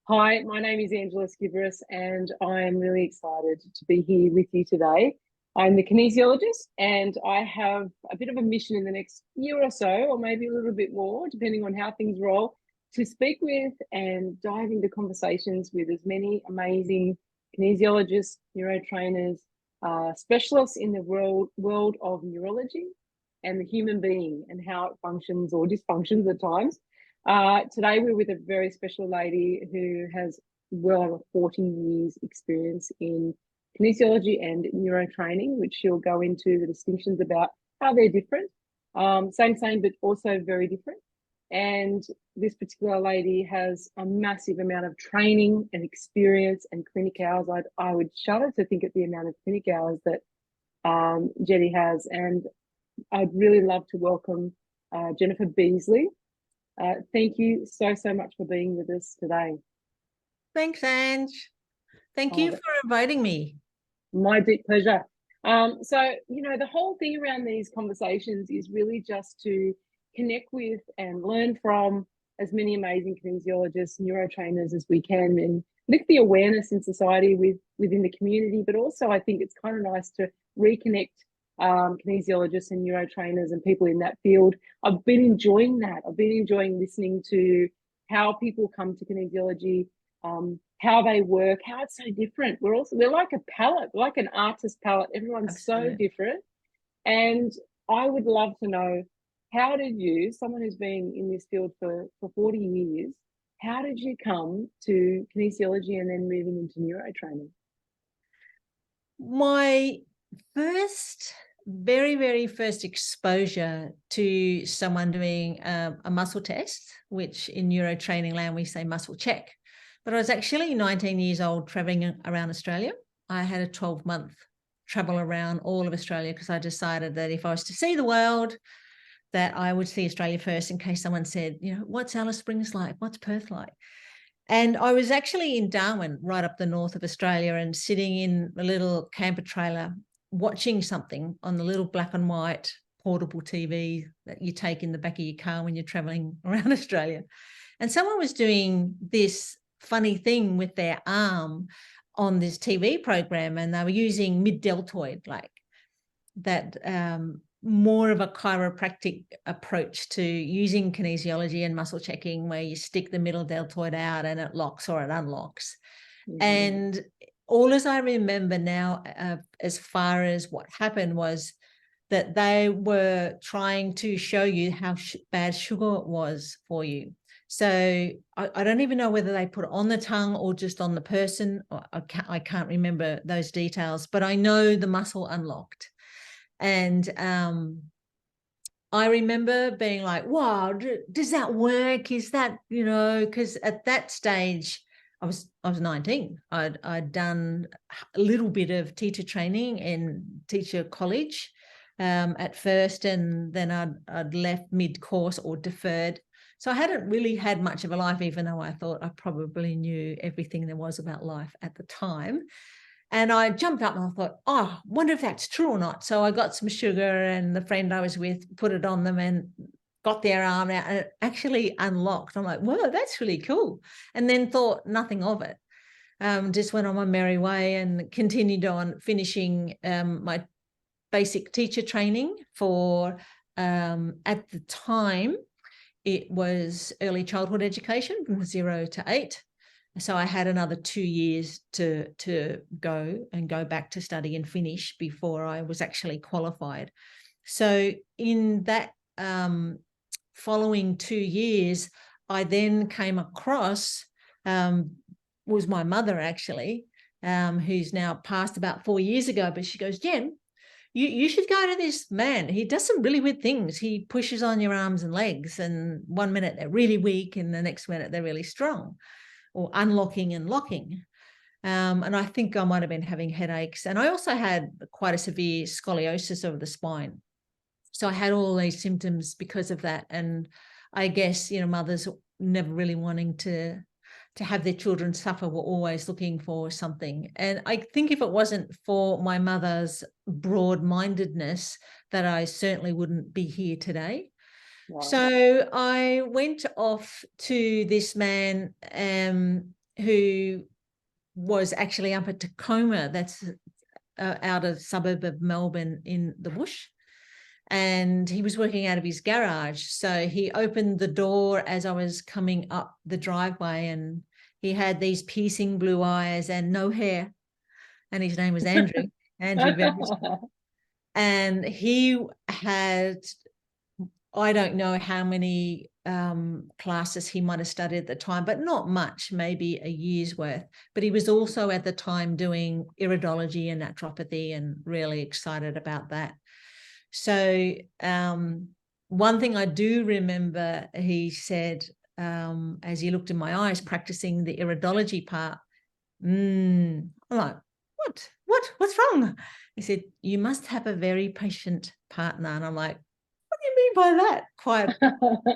Hi, my name is Angela Skiveris, and I'm really excited to be here with you today. I'm the kinesiologist, and I have a bit of a mission in the next year or so, or maybe a little bit more, depending on how things roll, to speak with and dive into conversations with as many amazing kinesiologists, neurotrainers, specialists in the world of neurology and the human being and how it functions or dysfunctions at times. Today we're with a very special lady who has well over 40 years experience in kinesiology and neurotraining, which she'll go into the distinctions about how they're different. Same, but also very different. And this particular lady has a massive amount of training and experience and clinic hours. I would shudder to think at the amount of clinic hours that Jenny has. And I'd really love to welcome Jennifer Beasley. Thank you so much for being with us today. Thanks, Ange. Thank you for inviting me. My deep pleasure. So, the whole thing around these conversations is really just to connect with and learn from as many amazing kinesiologists, neurotrainers as we can, and lift the awareness in society within the community. But also, I think it's kind of nice to reconnect kinesiologists and neurotrainers and people in that field. I've been enjoying that. I've been enjoying listening to how people come to kinesiology, how they work, how it's so different. We're like a palette, like an artist palette. Everyone's Absolutely. So different. And I would love to know, how did you, someone who's been in this field for 40 years, how did you come to kinesiology and then moving into neurotraining? My very first exposure to someone doing a muscle test, which in neurotraining land we say muscle check. But I was actually 19 years old traveling around Australia. I had a 12-month travel around all of Australia because I decided that if I was to see the world, that I would see Australia first in case someone said, what's Alice Springs like? What's Perth like? And I was actually in Darwin, right up the north of Australia, and sitting in a little camper trailer watching something on the little black and white portable TV that you take in the back of your car when you're traveling around Australia. And someone was doing this funny thing with their arm on this TV program, and they were using mid-deltoid, like that, more of a chiropractic approach to using kinesiology and muscle checking, where you stick the middle deltoid out and it locks or it unlocks. Mm-hmm. And all as I remember now, as far as what happened, was that they were trying to show you how bad sugar was for you. So I don't even know whether they put it on the tongue or just on the person. I can't remember those details, but I know the muscle unlocked. And I remember being like, wow, does that work? Is that, because at that stage, I was 19. I'd done a little bit of teacher training in teacher college at first, and then I'd left mid-course or deferred. So I hadn't really had much of a life, even though I thought I probably knew everything there was about life at the time. And I jumped up and I thought, oh, wonder if that's true or not. So I got some sugar, and the friend I was with put it on them and got their arm out, and it actually unlocked. I'm like, whoa, that's really cool. And then thought nothing of it. Just went on my merry way and continued on finishing my basic teacher training for, at the time, it was early childhood education from 0 to 8. So I had another 2 years to go back to study and finish before I was actually qualified. So in that following 2 years, I then came across, was my mother actually, who's now passed about 4 years ago, but she goes, Jen, you should go to this man. He does some really weird things. He pushes on your arms and legs, and 1 minute they're really weak and the next minute they're really strong, or unlocking and locking. And I think I might have been having headaches. And I also had quite a severe scoliosis of the spine. So I had all these symptoms because of that. And I guess, mothers never really wanting to have their children suffer were always looking for something. And I think if it wasn't for my mother's broad-mindedness, that I certainly wouldn't be here today. Wow. So I went off to this man who was actually up at Tacoma, that's out of suburb of Melbourne in the bush. And he was working out of his garage. So he opened the door as I was coming up the driveway, and he had these piercing blue eyes and no hair. And his name was Andrew, Andrew Beasley. And he had, I don't know how many classes he might have studied at the time, but not much, maybe a year's worth. But he was also at the time doing iridology and naturopathy, and really excited about that. So one thing I do remember, he said, as he looked in my eyes, practicing the iridology part, I'm like, what's wrong? He said, you must have a very patient partner. And I'm like, what do you mean by that? Quite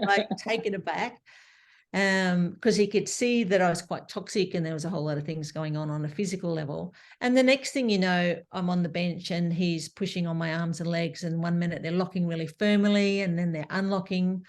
like taken aback. Because he could see that I was quite toxic, and there was a whole lot of things going on a physical level. And the next thing you know, I'm on the bench and he's pushing on my arms and legs, and 1 minute they're locking really firmly and then they're unlocking.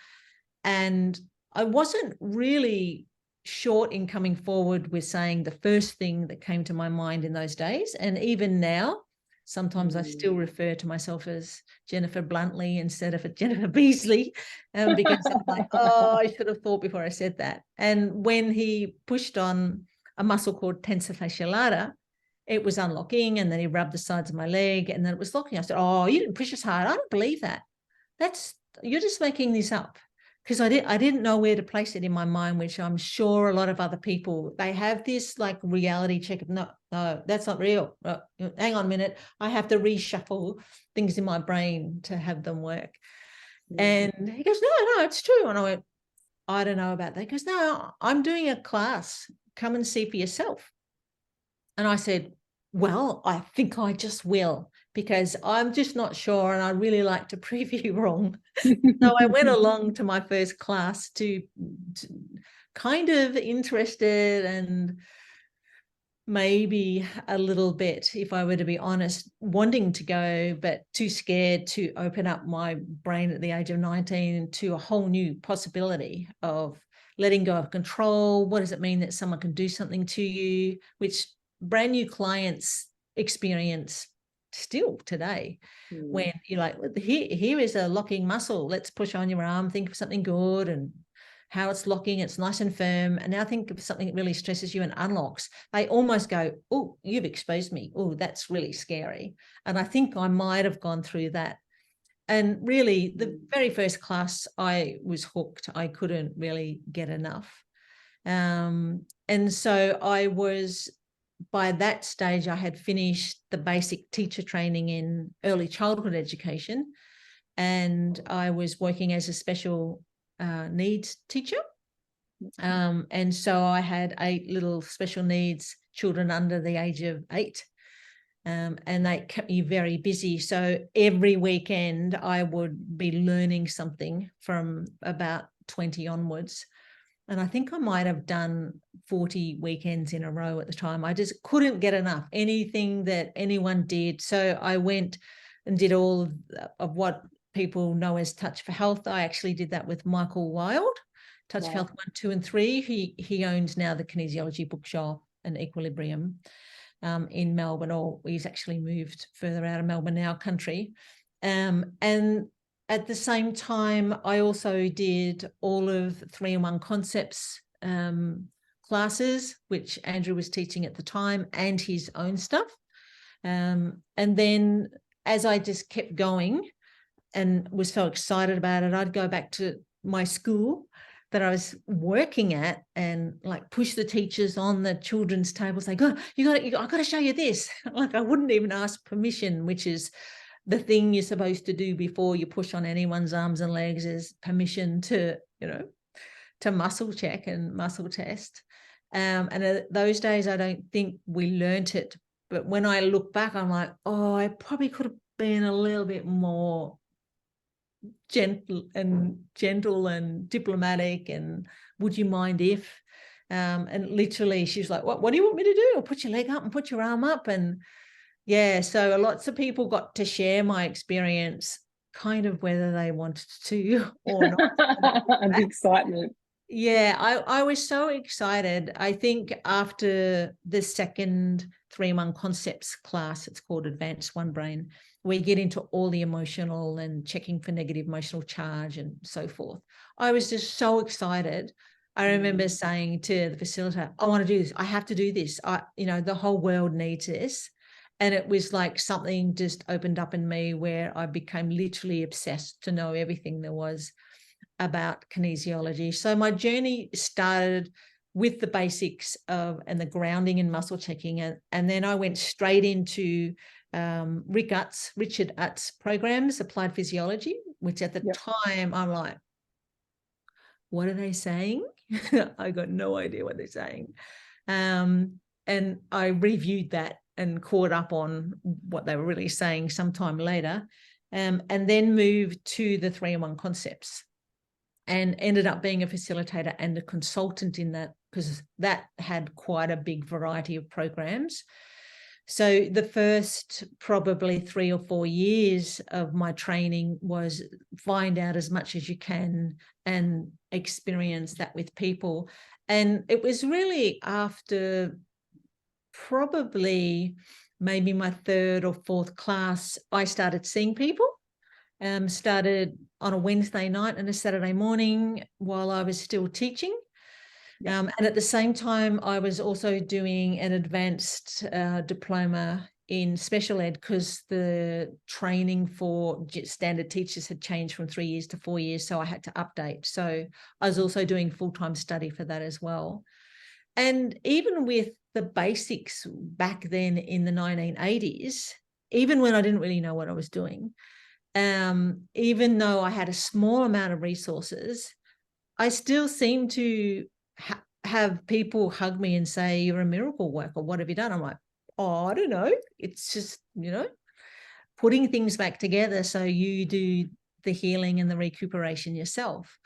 And I wasn't really short in coming forward with saying the first thing that came to my mind in those days. And even now, sometimes I still refer to myself as Jennifer Bluntly instead of Jennifer Beasley, because I'm like, oh, I should have thought before I said that. And when he pushed on a muscle called tensor fasciae lata, it was unlocking, and then he rubbed the sides of my leg, and then it was locking. I said, oh, you didn't push as hard. I don't believe that. You're just making this up. Because I didn't know where to place it in my mind, which I'm sure a lot of other people, they have this like reality check of, no, that's not real. Hang on a minute. I have to reshuffle things in my brain to have them work. And he goes, no, it's true. And I went, I don't know about that. He goes, no, I'm doing a class. Come and see for yourself. And I said, well, I think I just will, because I'm just not sure, and I really like to prove you wrong. So I went along to my first class to kind of interested and maybe a little bit, if I were to be honest, wanting to go, but too scared to open up my brain at the age of 19 to a whole new possibility of letting go of control. What does it mean that someone can do something to you, which brand new clients experience still today, when you're like, here is a locking muscle, let's push on your arm, think of something good and how it's locking, it's nice and firm, and now think of something that really stresses you and unlocks. They almost go, oh, you've exposed me, oh, that's really scary. And I think I might have gone through that. And really, the very first class, I was hooked. I couldn't really get enough. And so I was, by that stage, I had finished the basic teacher training in early childhood education, and I was working as a special needs teacher. And so I had 8 little special needs children under the age of 8. And they kept me very busy. So every weekend I would be learning something from about 20 onwards. And I think I might have done 40 weekends in a row at the time. I just couldn't get enough, anything that anyone did. So I went and did all of what people know as Touch for Health. I actually did that with Michael Wild, Touch for Health 1, 2, and 3. He owns now the Kinesiology bookshop and Equilibrium in Melbourne, or he's actually moved further out of Melbourne now, country. And at the same time, I also did all of 3-in-1 Concepts classes, which Andrew was teaching at the time, and his own stuff. And then as I just kept going and was so excited about it, I'd go back to my school that I was working at and like push the teachers on the children's tables. They go, I got to show you this. Like I wouldn't even ask permission, which is the thing you're supposed to do before you push on anyone's arms and legs, is permission to, to muscle check and muscle test. And those days, I don't think we learnt it. But when I look back, I'm like, oh, I probably could have been a little bit more gentle and diplomatic, and would you mind if, and literally she's like, what do you want me to do? I'll put your leg up and put your arm up. And yeah, so lots of people got to share my experience, kind of whether they wanted to or not. The excitement. Yeah, I was so excited. I think after the second 3-in-1 concepts class, it's called Advanced One Brain, we get into all the emotional and checking for negative emotional charge and so forth. I was just so excited. I remember saying to the facilitator, I want to do this. I have to do this. The whole world needs this. And it was like something just opened up in me where I became literally obsessed to know everything there was about kinesiology. So my journey started with the basics of and the grounding and muscle checking, and then I went straight into Richard Utt's programs, applied physiology, which at the time I'm like, what are they saying? I got no idea what they're saying. And I reviewed that and caught up on what they were really saying sometime later, and then moved to the 3-in-1 concepts, and ended up being a facilitator and a consultant in that, because that had quite a big variety of programs. So the first probably 3 or 4 years of my training was find out as much as you can and experience that with people. And it was really after probably maybe my 3rd or 4th class, I started seeing people. Started on a Wednesday night and a Saturday morning while I was still teaching. And at the same time, I was also doing an advanced diploma in special ed, because the training for standard teachers had changed from 3 years to 4 years. So I had to update. So I was also doing full-time study for that as well. And even with the basics back then in the 1980s, even when I didn't really know what I was doing, even though I had a small amount of resources, I still seem to have people hug me and say, you're a miracle worker. What have you done? I'm like, oh, I don't know. It's just, putting things back together so you do the healing and the recuperation yourself.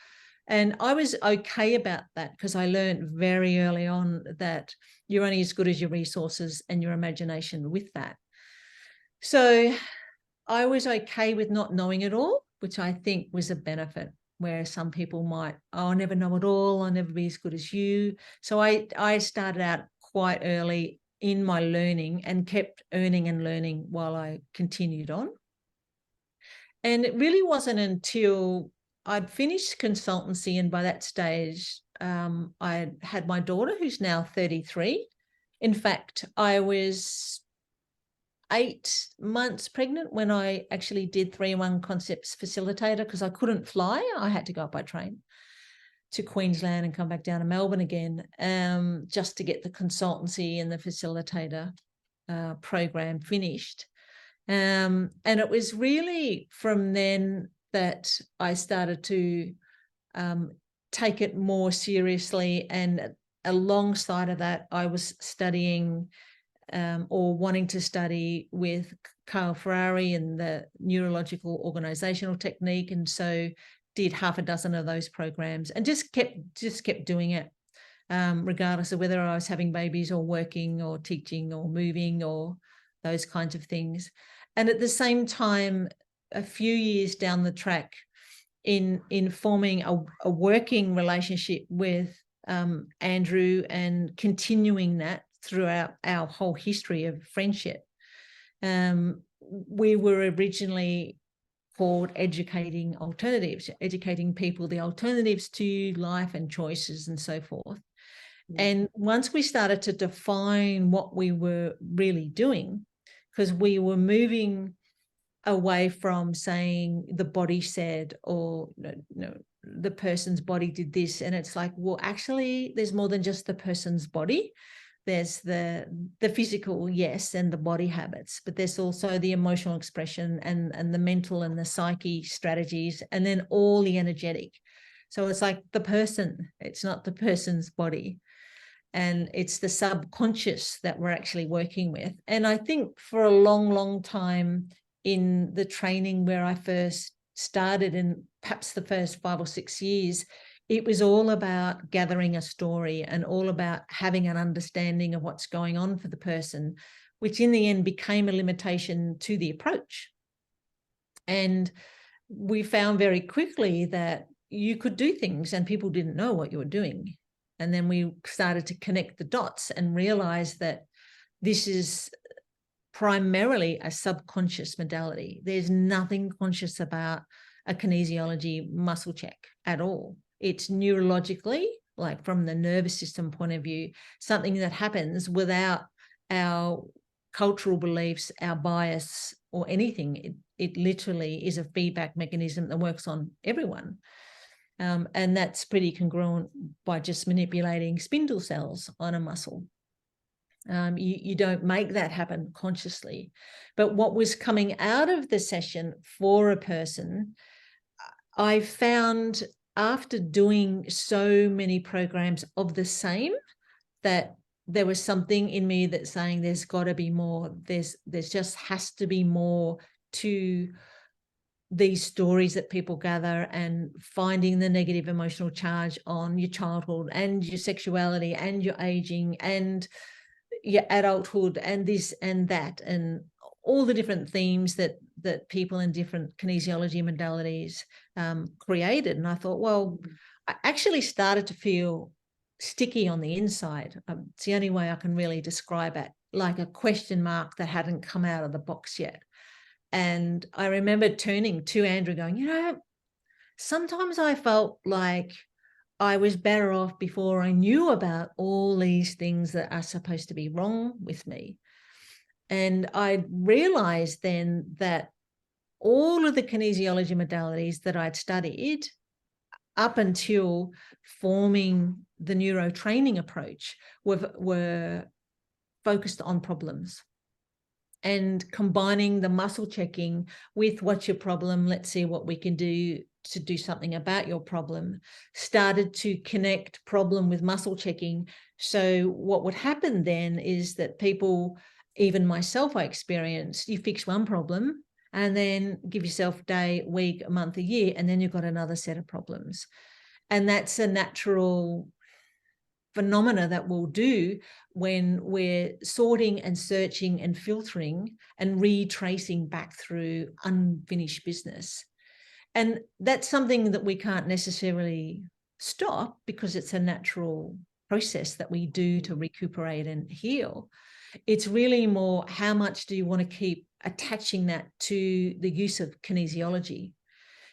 And I was okay about that, because I learned very early on that you're only as good as your resources and your imagination with that. So I was okay with not knowing it all, which I think was a benefit, where some people might, I'll never know it all, I'll never be as good as you. So I started out quite early in my learning and kept earning and learning while I continued on. And it really wasn't until I'd finished consultancy, and by that stage, I had my daughter, who's now 33. In fact, I was 8 months pregnant when I actually did 3-in-1 concepts facilitator, because I couldn't fly. I had to go up by train to Queensland and come back down to Melbourne again, just to get the consultancy and the facilitator program finished. And it was really from then that I started to take it more seriously. And alongside of that, I was studying or wanting to study with Carl Ferrari and the neurological organizational technique. And so did half a dozen of those programs and just kept doing it, regardless of whether I was having babies or working or teaching or moving or those kinds of things. And at the same time, a few years down the track, in forming a working relationship with Andrew and continuing that throughout our whole history of friendship. We were originally called Educating Alternatives, educating people the alternatives to life and choices and so forth. And once we started to define what we were really doing, because we were moving away from saying the body said, or the person's body did this, and it's like, well, actually there's more than just the person's body. There's the physical, yes, and the body habits, but there's also the emotional expression and the mental and the psyche strategies, and then all the energetic. So it's like the person, it's not the person's body, and it's the subconscious that we're actually working with. And I think for a long time in the training where I first started, in perhaps the first 5 or 6 years, it was all about gathering a story and all about having an understanding of what's going on for the person, which in the end became a limitation to the approach. And we found very quickly that, you could do things and people didn't know what you were doing. And then we started to connect the dots and realize that this is primarily a subconscious modality. There's nothing conscious about a kinesiology muscle check at all. It's neurologically, like from the nervous system point of view, something that happens without our cultural beliefs, our bias, or anything. It literally is a feedback mechanism that works on everyone. And that's pretty congruent by just manipulating spindle cells on a muscle. You don't make that happen consciously. But what was coming out of the session for a person, I found after doing so many programs of the same, that there was something in me that's saying there's got to be more. There's just has to be more to these stories that people gather, and finding the negative emotional charge on your childhood and your sexuality and your aging and your adulthood and this and that, and all the different themes that people in different kinesiology modalities created. And I thought, well, I actually started to feel sticky on the inside. It's the only way I can really describe it, like a question mark that hadn't come out of the box yet. And I remember turning to Andrew going, sometimes I felt like I was better off before I knew about all these things that are supposed to be wrong with me. And I realized then that all of the kinesiology modalities that I'd studied up until forming the neurotraining approach were focused on problems. And combining the muscle checking with what's your problem, let's see what we can do to do something about your problem, started to connect problem with muscle checking. So what would happen then is that people, even myself, I experienced, you fix one problem and then give yourself a day, week, a month, a year, and then you've got another set of problems. And that's a natural phenomena that we'll do when we're sorting and searching and filtering and retracing back through unfinished business. And that's something that we can't necessarily stop, because it's a natural process that we do to recuperate and heal. It's really more, how much do you want to keep attaching that to the use of kinesiology?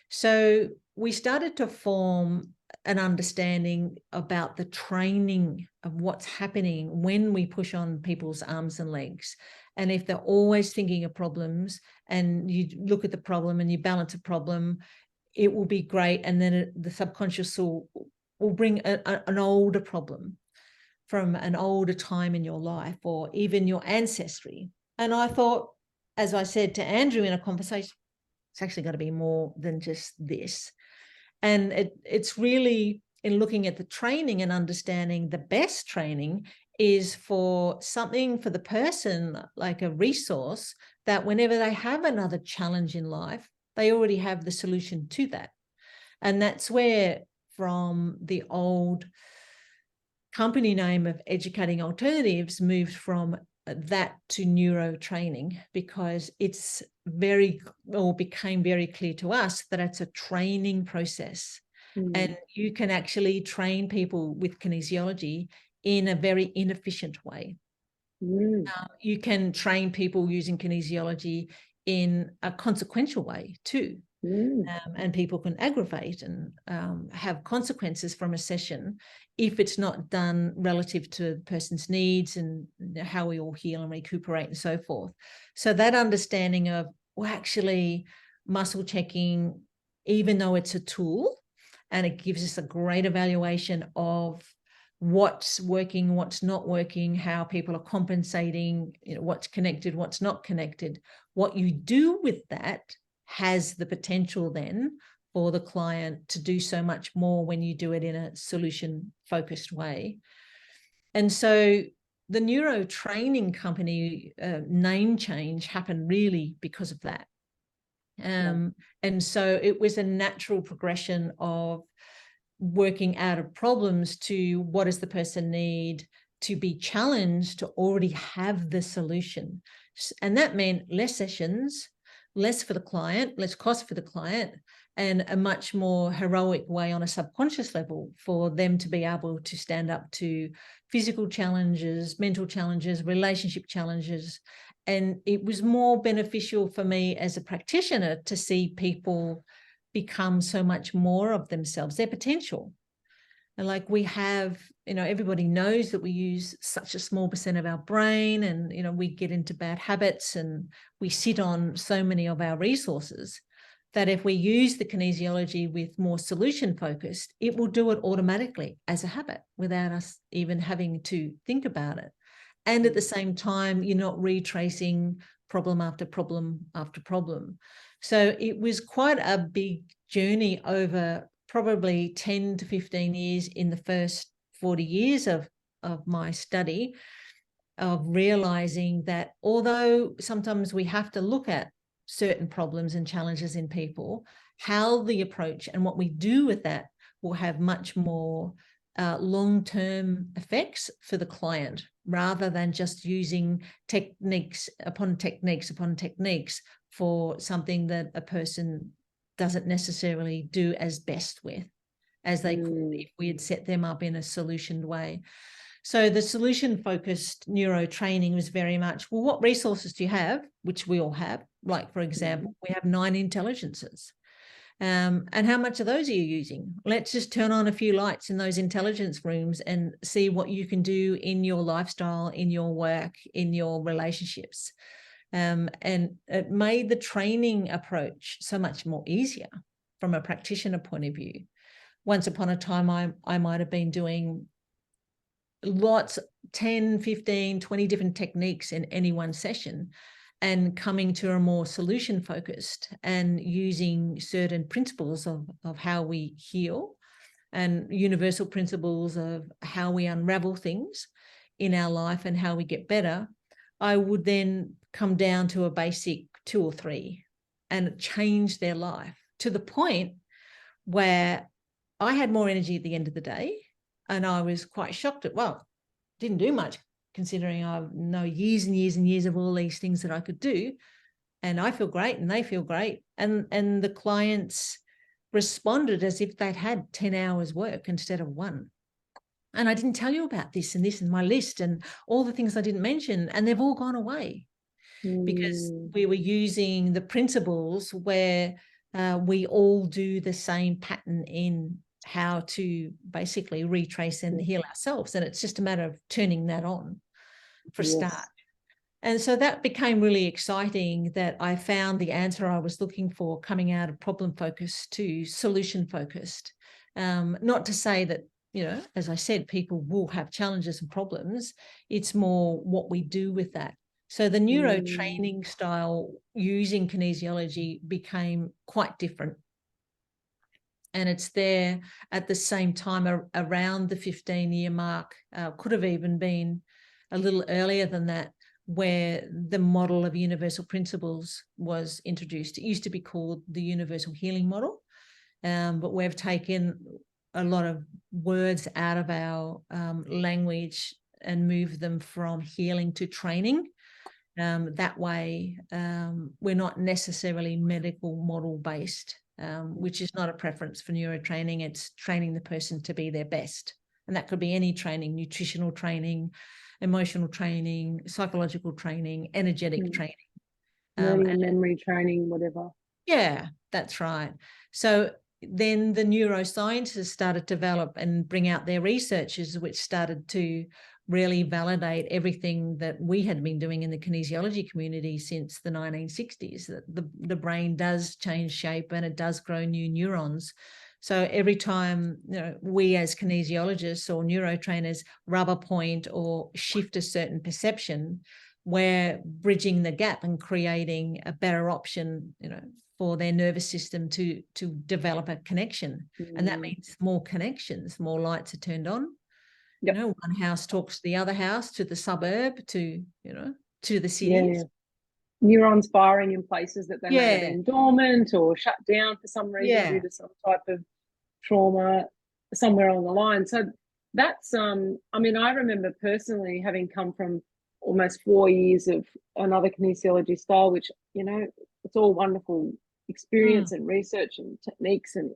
So we started to form an understanding about the training of what's happening when we push on people's arms and legs. And if they're always thinking of problems, and you look at the problem and you balance a problem, it will be great. And then the subconscious will bring an older problem from an older time in your life, or even your ancestry. And I thought, as I said to Andrew in a conversation, it's actually got to be more than just this. And it's really, in looking at the training and understanding, the best training is for something for the person, like a resource that whenever they have another challenge in life, they already have the solution to that. And that's where, from the old company name of Educating Alternatives, moved from that to neuro training, because it's became very clear to us that it's a training process. And you can actually train people with kinesiology in a very inefficient way. You can train people using kinesiology in a consequential way too. And people can aggravate and have consequences from a session if it's not done relative to the person's needs and how we all heal and recuperate and so forth. So that understanding of, well, actually muscle checking, even though it's a tool and it gives us a great evaluation of what's working, what's not working, how people are compensating, what's connected, what's not connected, what you do with that has the potential then for the client to do so much more when you do it in a solution-focused way. And so the Neuro Training company name change happened really because of that. And so it was a natural progression of working out of problems to what does the person need to be challenged to already have the solution. And that meant less sessions, less for the client, less cost for the client, and a much more heroic way on a subconscious level for them to be able to stand up to physical challenges, mental challenges, relationship challenges. And it was more beneficial for me as a practitioner to see people become so much more of themselves, their potential. And like we have, everybody knows that we use such a small % of our brain, and, we get into bad habits and we sit on so many of our resources, that if we use the kinesiology with more solution focused, it will do it automatically as a habit without us even having to think about it. And at the same time, you're not retracing problem after problem after problem. So it was quite a big journey over probably 10 to 15 years in the first 40 years of my study, of realizing that although sometimes we have to look at certain problems and challenges in people, how the approach and what we do with that will have much more long-term effects for the client, rather than just using techniques upon techniques upon techniques for something that a person doesn't necessarily do as best with as they could if we had set them up in a solutioned way. So the solution-focused neurotraining was very much, well, what resources do you have? Which we all have. Like, for example, we have 9 intelligences. And how much of those are you using? Let's just turn on a few lights in those intelligence rooms and see what you can do in your lifestyle, in your work, in your relationships. And it made the training approach so much more easier from a practitioner point of view. Once upon a time, I might have been doing lots, 10, 15, 20 different techniques in any one session, and coming to a more solution focused and using certain principles of how we heal and universal principles of how we unravel things in our life and how we get better. I would then come down to a basic 2 or 3 and change their life to the point where I had more energy at the end of the day. And I was quite shocked at, well, didn't do much considering I know years and years and years of all these things that I could do. And I feel great and they feel great. And the clients responded as if they'd had 10 hours work instead of 1. And I didn't tell you about this and this and my list and all the things I didn't mention, and they've all gone away because we were using the principles where we all do the same pattern in how to basically retrace and heal ourselves. And it's just a matter of turning that on for a start. And so that became really exciting, that I found the answer I was looking for coming out of problem focused to solution focused. Not to say that, as I said, people will have challenges and problems. It's more what we do with that. So the neuro training style using kinesiology became quite different. And it's there at the same time around the 15-year mark, could have even been a little earlier than that, where the model of universal principles was introduced. It used to be called the universal healing model, but we've taken a lot of words out of our language and moved them from healing to training. That way, we're not necessarily medical model based, which is not a preference for neurotraining. It's training the person to be their best. And that could be any training: nutritional training, emotional training, psychological training, energetic training. Learning and memory training, whatever. Yeah, that's right. So then the neuroscientists started to develop and bring out their researchers, which started to really validate everything that we had been doing in the kinesiology community since the 1960s, that the brain does change shape and it does grow new neurons. So every time we as kinesiologists or neurotrainers rub a point or shift a certain perception, we're bridging the gap and creating a better option, for their nervous system to develop a connection. And that means more connections, more lights are turned on. One house talks to the other house, to the suburb, to the cities. Neurons firing in places that they may have been dormant or shut down for some reason due to some type of trauma somewhere along the line. So that's I remember personally having come from almost 4 years of another kinesiology style, which it's all wonderful experience and research and techniques and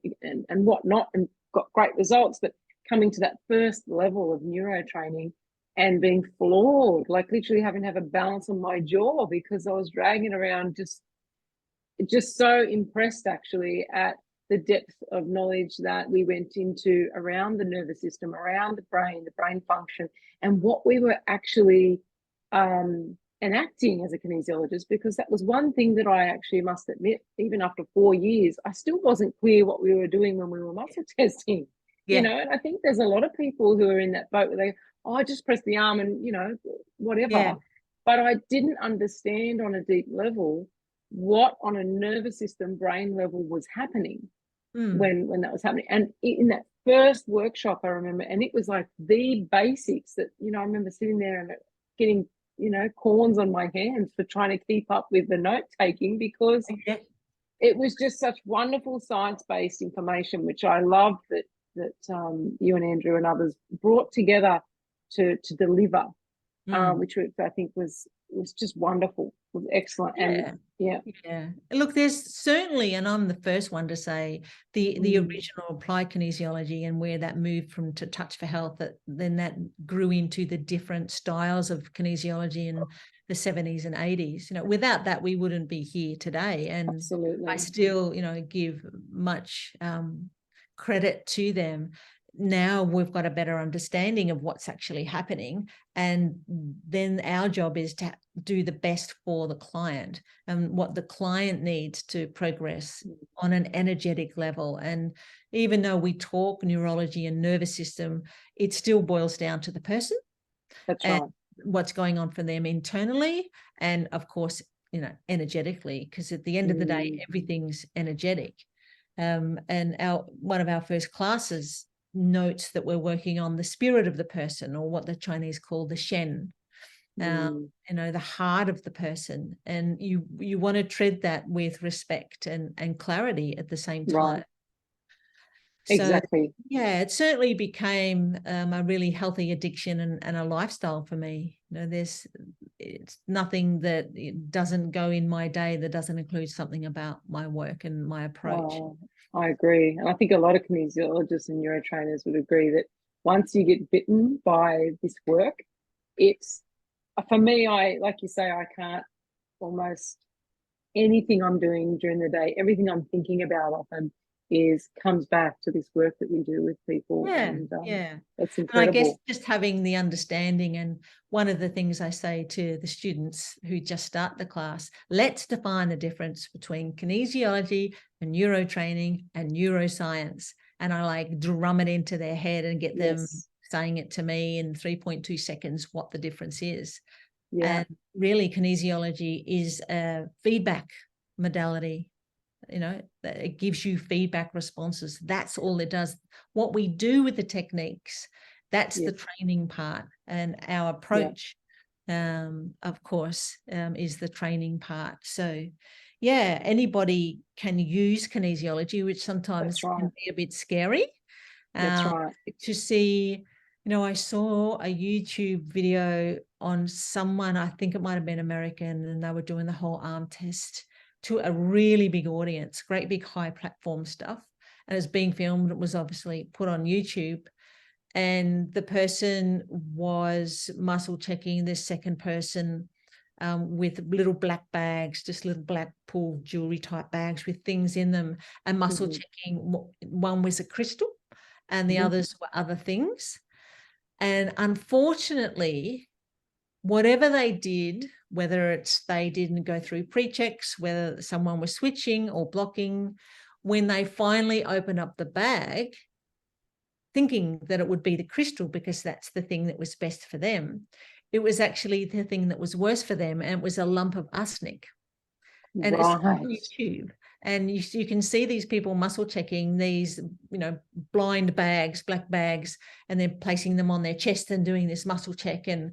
whatnot, and got great results. But coming to that first level of neuro training and being floored, like literally having to have a balance on my jaw because I was dragging around, just so impressed actually at the depth of knowledge that we went into around the nervous system, around the brain function, and what we were actually enacting as a kinesiologist, because that was one thing that I actually must admit, even after 4 years, I still wasn't clear what we were doing when we were muscle testing. Yeah. You know, and I think there's a lot of people who are in that boat where they, oh, I just press the arm and, you know, whatever. Yeah. But I didn't understand on a deep level what on a nervous system brain level was happening when that was happening. And in that first workshop, I remember, and it was like the basics that, you know, I remember sitting there and getting, you know, corns on my hands for trying to keep up with the note taking, because it was just such wonderful science-based information, which I loved that you and Andrew and others brought together to deliver, which I think was just wonderful, was excellent. And Look, there's certainly, and I'm the first one to say, the original applied kinesiology and where that moved from to touch for health, that grew into the different styles of kinesiology in the 70s and 80s. You know, without that, we wouldn't be here today. And absolutely, I still, you know, give much credit to them. Now we've got a better understanding of what's actually happening, and then our job is to do the best for the client and what the client needs to progress on an energetic level. And even though we talk neurology and nervous system, it still boils down to the person. That's right. What's going on for them internally, and of course, you know, energetically, because at the end of the day, everything's energetic. And one of our first classes notes that we're working on the spirit of the person, or what the Chinese call the Shen, you know, the heart of the person. And you want to tread that with respect and clarity at the same time. Right. Exactly. So, yeah, it certainly became a really healthy addiction and a lifestyle for me. You know, it's nothing that it doesn't go in my day that doesn't include something about my work and my approach. I agree. And I think a lot of kinesiologists and neurotrainers would agree that once you get bitten by this work, it's, for me, like you say, I can't, almost anything I'm doing during the day, everything I'm thinking about often comes back to this work that we do with people. That's incredible. And I guess just having the understanding, and one of the things I say to the students who just start the class, let's define the difference between kinesiology and neurotraining and neuroscience. And I like drum it into their head and get them saying it to me in 3.2 seconds what the difference is. And really, kinesiology is a feedback modality. You know, it gives you feedback responses. That's all it does. What we do with the techniques, that's the training part. And our approach, of course, is the training part. So, yeah, anybody can use kinesiology, which sometimes can be a bit scary. That's right. To see, you know, I saw a YouTube video on someone, I think it might have been American, and they were doing the whole arm test to a really big audience, great big high platform stuff. And it was being filmed. It was obviously put on YouTube. And the person was muscle checking this second person with little black bags, just little black pool jewelry type bags with things in them, and muscle checking. One was a crystal and the others were other things. And unfortunately, whatever they did, whether it's they didn't go through pre-checks, whether someone was switching or blocking, when they finally opened up the bag, thinking that it would be the crystal because that's the thing that was best for them, it was actually the thing that was worse for them, and it was a lump of arsenic. And it's on YouTube. And you can see these people muscle checking these, you know, blind bags, black bags, and they're placing them on their chest and doing this muscle check. And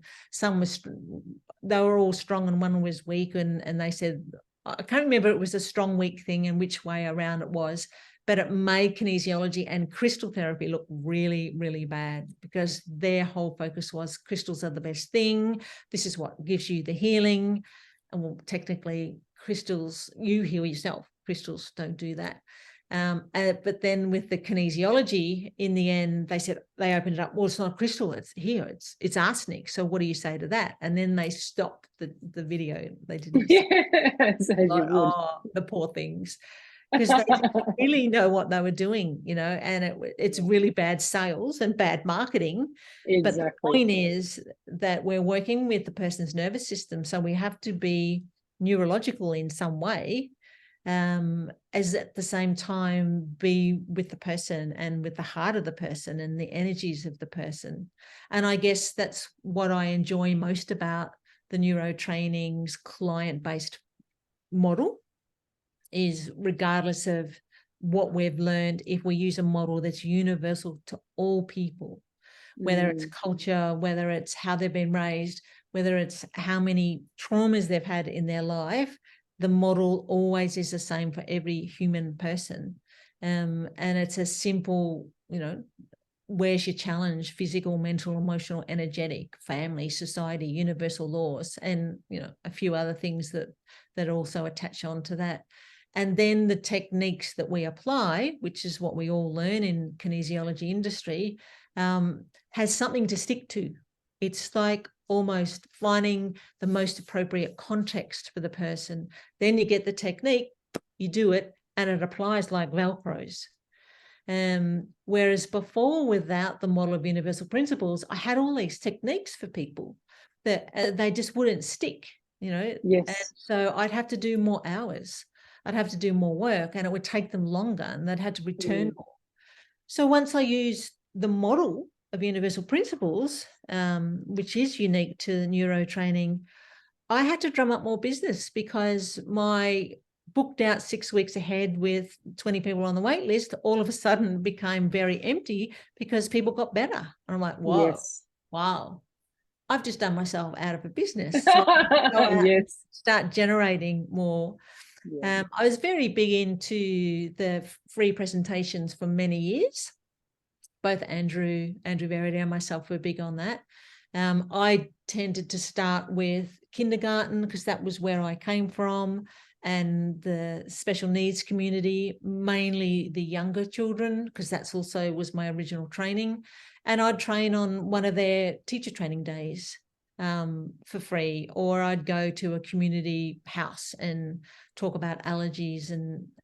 they were all strong and one was weak. And they said, I can't remember it was a strong, weak thing and which way around it was, but it made kinesiology and crystal therapy look really, really bad, because their whole focus was crystals are the best thing. This is what gives you the healing. And well, technically, crystals, you heal yourself. crystals don't do that. But then with the kinesiology, in the end, they opened it up. Well, it's not a crystal. It's here. It's arsenic. So what do you say to that? And then they stopped the video. They didn't. Yes, as you would. Oh, the poor things, because they didn't really know what they were doing, you know. And it's really bad sales and bad marketing. Exactly. But the point is that we're working with the person's nervous system, so we have to be neurological in some way, as at the same time be with the person and with the heart of the person and the energies of the person. And I guess that's what I enjoy most about the neurotraining's client-based model, is regardless of what we've learned, if we use a model that's universal to all people, whether it's culture, whether it's how they've been raised, whether it's how many traumas they've had in their life, the model always is the same for every human person. And it's a simple, you know, where's your challenge? Physical, mental, emotional, energetic, family, society, universal laws, and, you know, a few other things that also attach on to that. And then the techniques that we apply, which is what we all learn in kinesiology industry, has something to stick to. It's like almost finding the most appropriate context for the person. Then you get the technique, you do it, and it applies like Velcros. Whereas before, without the model of universal principles, I had all these techniques for people that they just wouldn't stick, you know. Yes. And so I'd have to do more hours. I'd have to do more work, and it would take them longer, and they'd have to return more. So once I used the model of universal principles, which is unique to neurotraining, I had to drum up more business, because my booked out 6 weeks ahead with 20 people on the wait list all of a sudden became very empty because people got better. And I'm like, whoa, Yes. wow, I've just done myself out of a business. So Yes. Start generating more. Yeah. I was very big into the free presentations for many years. Both Andrew Verity and myself were big on that. I tended to start with kindergarten because that was where I came from, and the special needs community, mainly the younger children, because that's also was my original training. And I'd train on one of their teacher training days for free, or I'd go to a community house and talk about allergies,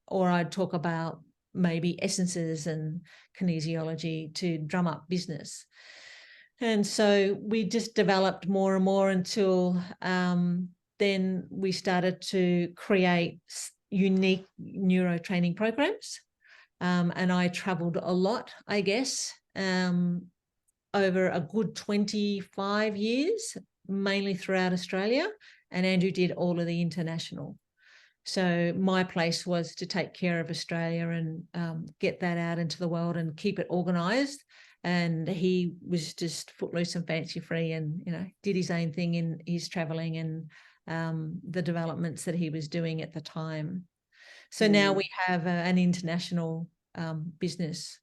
or I'd talk about maybe essences and kinesiology to drum up business. And so we just developed more and more until then we started to create unique neuro training programs. And I traveled a lot, I guess, over a good 25 years, mainly throughout Australia. And Andrew did all of the international. So my place was to take care of Australia and get that out into the world and keep it organised. And he was just footloose and fancy free, and, you know, did his own thing in his travelling and the developments that he was doing at the time. So now we have an international business,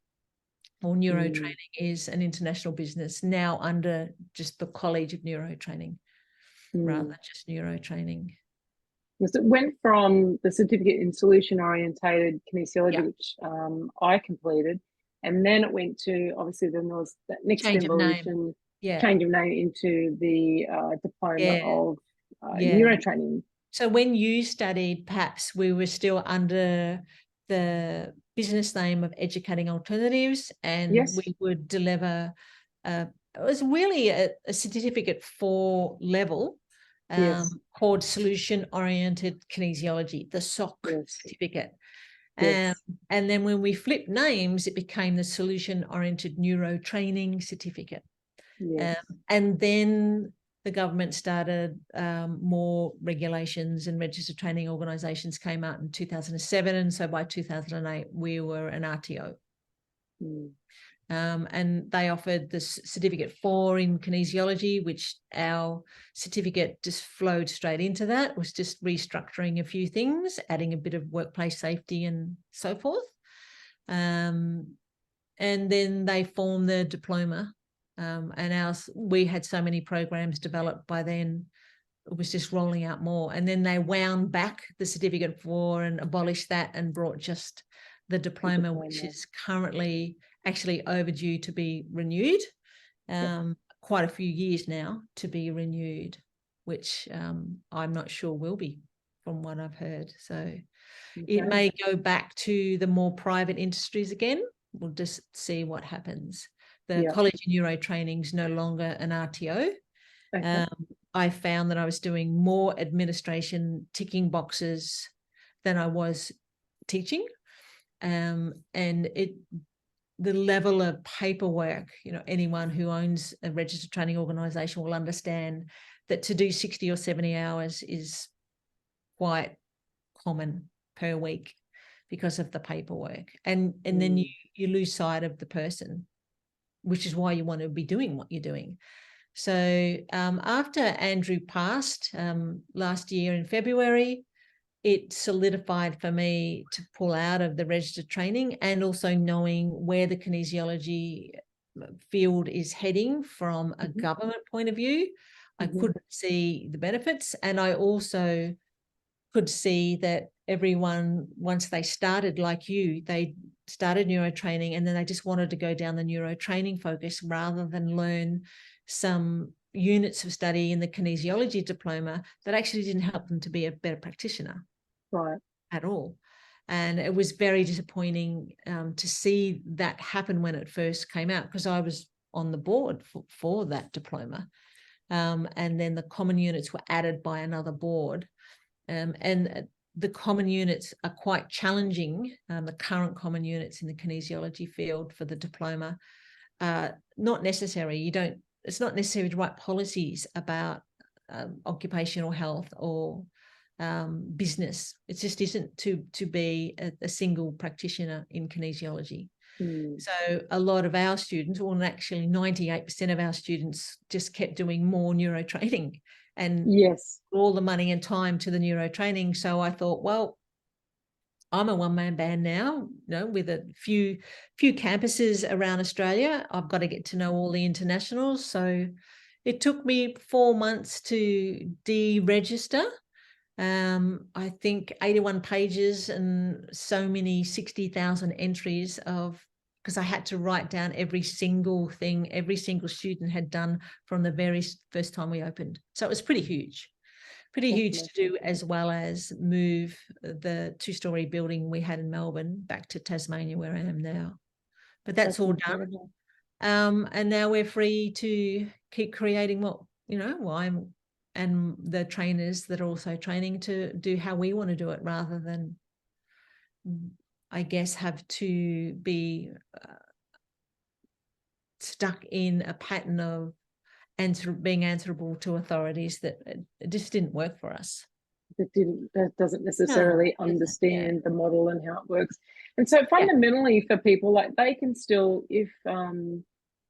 or Neuro-Training is an international business now under just the College of Neuro-Training rather than just Neuro-Training. It went from the certificate in solution-orientated kinesiology, which I completed, and then it went to, obviously, then there was that next evolution, change of name into the diploma of neurotraining. So when you studied PAPS, we were still under the business name of Educating Alternatives, and we would deliver, it was really a certificate for level, called Solution-Oriented Kinesiology, the SOC certificate. And then when we flipped names, it became the Solution-Oriented Neuro-Training certificate. And then the government started, more regulations, and registered training organisations came out in 2007. And so by 2008, we were an RTO. And they offered this certificate 4 in kinesiology, which our certificate just flowed straight into that. It was just restructuring a few things, adding a bit of workplace safety and so forth. And then they formed the diploma. And we had so many programs developed by then it was just rolling out more. And then they wound back the certificate 4 and abolished that and brought just the diploma, which is currently actually overdue to be renewed. Quite a few years now to be renewed, which I'm not sure will be, from what I've heard. So it may go back to the more private industries again. We'll just see what happens. The College of Neuro-Training is no longer an RTO. I found that I was doing more administration, ticking boxes, than I was teaching. And the level of paperwork, anyone who owns a registered training organisation will understand that to do 60 or 70 hours is quite common per week because of the paperwork. And then you lose sight of the person, which is why you want to be doing what you're doing. So after Andrew passed last year in February, it solidified for me to pull out of the registered training, and also knowing where the kinesiology field is heading from a government point of view. I couldn't see the benefits, and I also could see that everyone, once they started, like you, they started neurotraining and then they just wanted to go down the neurotraining focus rather than learn some units of study in the kinesiology diploma that actually didn't help them to be a better practitioner at all. And it was very disappointing to see that happen when it first came out, because I was on the board for that diploma. And then the common units were added by another board. And the common units are quite challenging. The current common units in the kinesiology field for the diploma are not necessary. It's not necessary to write policies about occupational health or business. It just isn't to be a single practitioner in kinesiology. So a lot of our students, or actually 98% of our students, just kept doing more neurotraining and all the money and time to the neurotraining. So I thought, well, I'm a one-man band now, with a few campuses around Australia. I've got to get to know all the internationals. So it took me 4 months to deregister. I think 81 pages and so many 60,000 entries because I had to write down every single thing every single student had done from the very first time we opened. So it was pretty huge to do, as well as move the 2-story building we had in Melbourne back to Tasmania, where I am now. But that's all incredible. Done. And now we're free to keep creating I'm and the trainers that are also training to do how we want to do it, rather than, I guess, have to be stuck in a pattern of being answerable to authorities that it just didn't work for us. That doesn't necessarily understand the model and how it works. And so fundamentally for people, like, they can still, if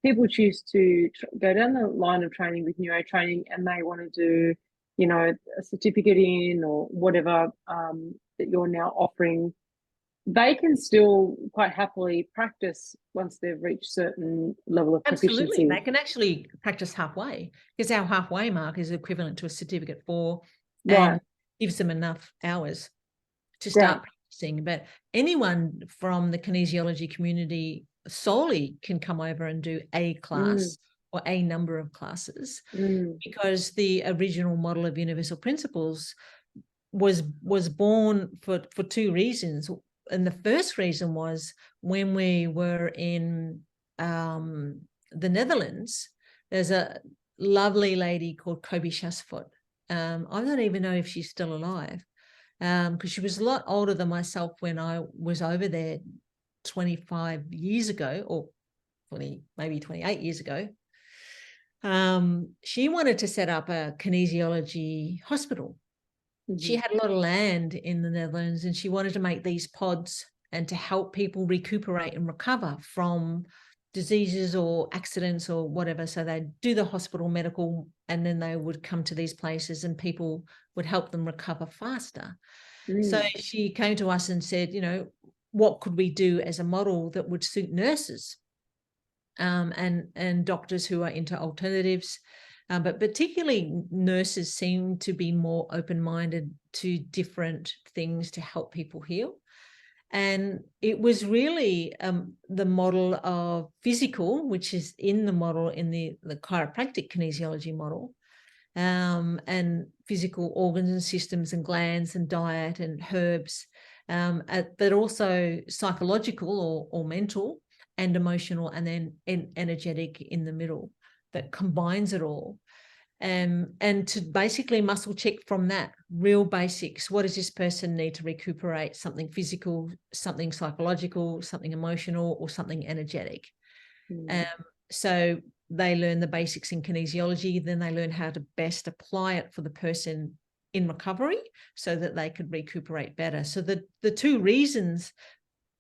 people choose to go down the line of training with neurotraining and they want to do, a certificate in or whatever that you're now offering, they can still quite happily practice once they've reached certain level of proficiency. Absolutely. They can actually practice halfway, because our halfway mark is equivalent to a certificate 4 and gives them enough hours to start practicing. But anyone from the kinesiology community solely can come over and do a class or a number of classes, because the original model of universal principles was born for 2 reasons. And the first reason was, when we were in the Netherlands, there's a lovely lady called Kobe Shasfoot. I don't even know if she's still alive, because she was a lot older than myself when I was over there 25 years ago, or 20, maybe 28 years ago. She wanted to set up a kinesiology hospital. She had a lot of land in the Netherlands, and she wanted to make these pods and to help people recuperate and recover from diseases or accidents or whatever. So they'd do the hospital medical, and then they would come to these places and people would help them recover faster. So she came to us and said, what could we do as a model that would suit nurses and doctors who are into alternatives, But particularly nurses seem to be more open-minded to different things to help people heal. And it was really the model of physical, which is in the model in the chiropractic kinesiology model, and physical organs and systems and glands and diet and herbs, but also psychological or mental and emotional, and then energetic in the middle that combines it all. And to basically muscle check from that, real basics. What does this person need to recuperate? Something physical, something psychological, something emotional, or something energetic. So they learn the basics in kinesiology, then they learn how to best apply it for the person in recovery so that they could recuperate better. So the two reasons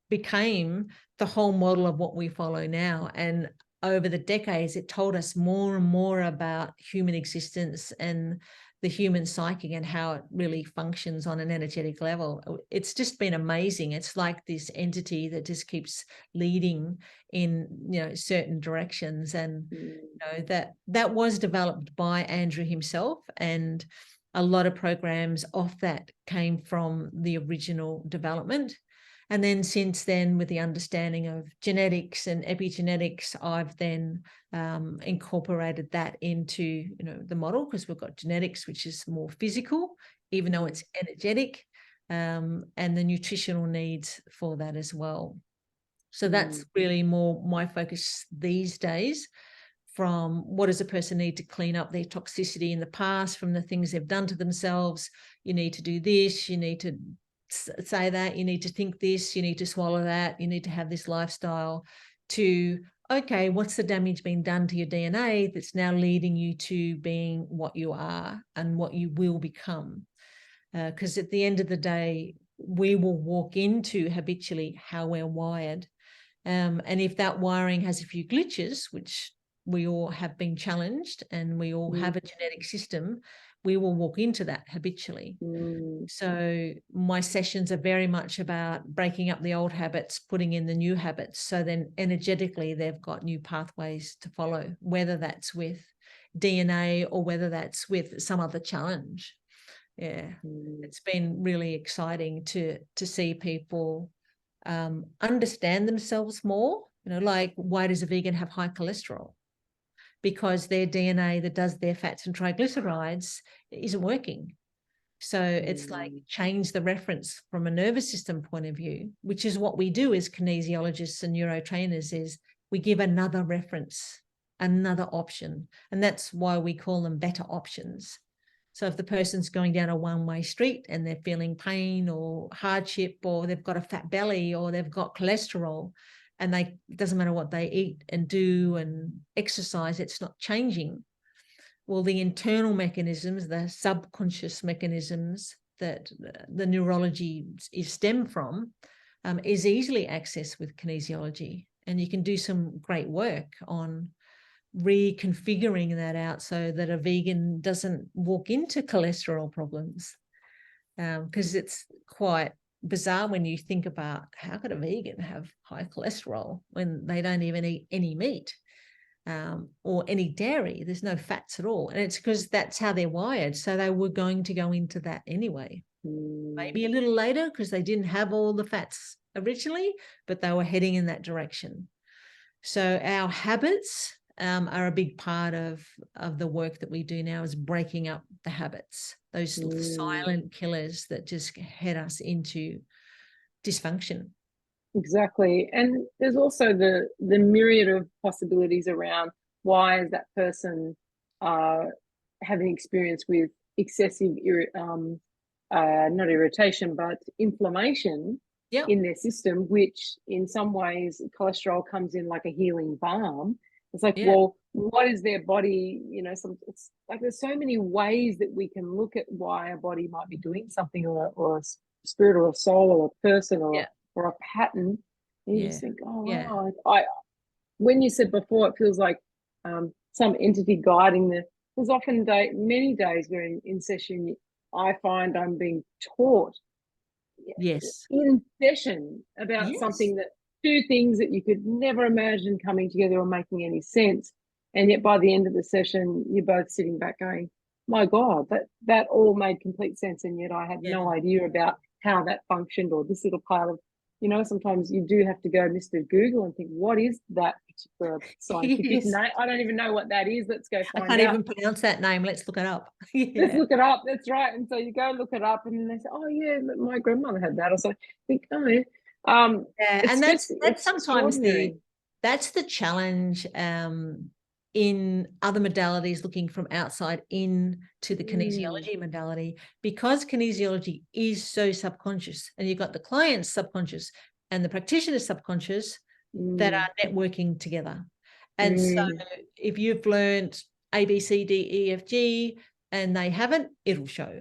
became the whole model of what we follow now. And over the decades, it told us more and more about human existence and the human psyche and how it really functions on an energetic level. It's just been amazing. It's like this entity that just keeps leading in, certain directions. And that was developed by Andrew himself, and a lot of programs off that came from the original development. And then since then, with the understanding of genetics and epigenetics, I've then incorporated that into the model, because we've got genetics, which is more physical, even though it's energetic, and the nutritional needs for that as well. So that's really more my focus these days. From what does a person need to clean up their toxicity in the past from the things they've done to themselves? You need to do this, you need to say that, you need to think this, you need to swallow that, you need to have this lifestyle, to, okay, what's the damage being done to your DNA that's now leading you to being what you are and what you will become? Because at the end of the day, we will walk into habitually how we're wired. And if that wiring has a few glitches, which we all have been challenged, and we all have a genetic system, we will walk into that habitually. So my sessions are very much about breaking up the old habits, putting in the new habits. So then energetically, they've got new pathways to follow, whether that's with DNA or whether that's with some other challenge. It's been really exciting to see people understand themselves more. Like, why does a vegan have high cholesterol? Because their DNA that does their fats and triglycerides isn't working. So it's like change the reference from a nervous system point of view, which is what we do as kinesiologists and neurotrainers, is we give another reference, another option. And that's why we call them better options. So if the person's going down a one-way street and they're feeling pain or hardship, or they've got a fat belly, or they've got cholesterol, and it doesn't matter what they eat and do and exercise, it's not changing. Well, the internal mechanisms, the subconscious mechanisms that the neurology is stemmed from, is easily accessed with kinesiology. And you can do some great work on reconfiguring that out so that a vegan doesn't walk into cholesterol problems, because it's quite bizarre when you think about, how could a vegan have high cholesterol when they don't even eat any meat or any dairy? There's no fats at all. And it's because that's how they're wired. So they were going to go into that anyway, maybe a little later, because they didn't have all the fats originally, but they were heading in that direction. So our habits are a big part of the work that we do now, is breaking up the habits, those silent killers that just head us into dysfunction. Exactly. And there's also the myriad of possibilities around why is that person having experience with excessive not irritation, but inflammation in their system, which in some ways cholesterol comes in like a healing balm. It's like, well, what is their body? It's like there's so many ways that we can look at why a body might be doing something, or a spirit, or a soul, or a person, or a pattern. And you just think, oh wow. When you said before, it feels like some entity guiding there's often many days where in session I find I'm being taught in session about something, that two things that you could never imagine coming together or making any sense. And yet by the end of the session, you're both sitting back going, my God, that all made complete sense. And yet I had Yeah. no idea about how that functioned, or this little part of, sometimes you do have to go Mr. Google and think, what is that particular scientific Yes. name? I don't even know what that is. Let's go I find can't out. even pronounce that name. Let's look it up. Let's Yeah. look it up. That's right. And so you go look it up, and then they say, oh yeah, my grandmother had that. Or so I think, oh yeah. Yeah, It's and just, that's it's sometimes extraordinary. that's the challenge in other modalities, looking from outside in to the Mm, kinesiology modality, because kinesiology is so subconscious, and you've got the client's subconscious and the practitioner's subconscious that mm, are networking together. And so mm, if you've learned A, B, C, D, E, F, G, and they haven't, it'll show.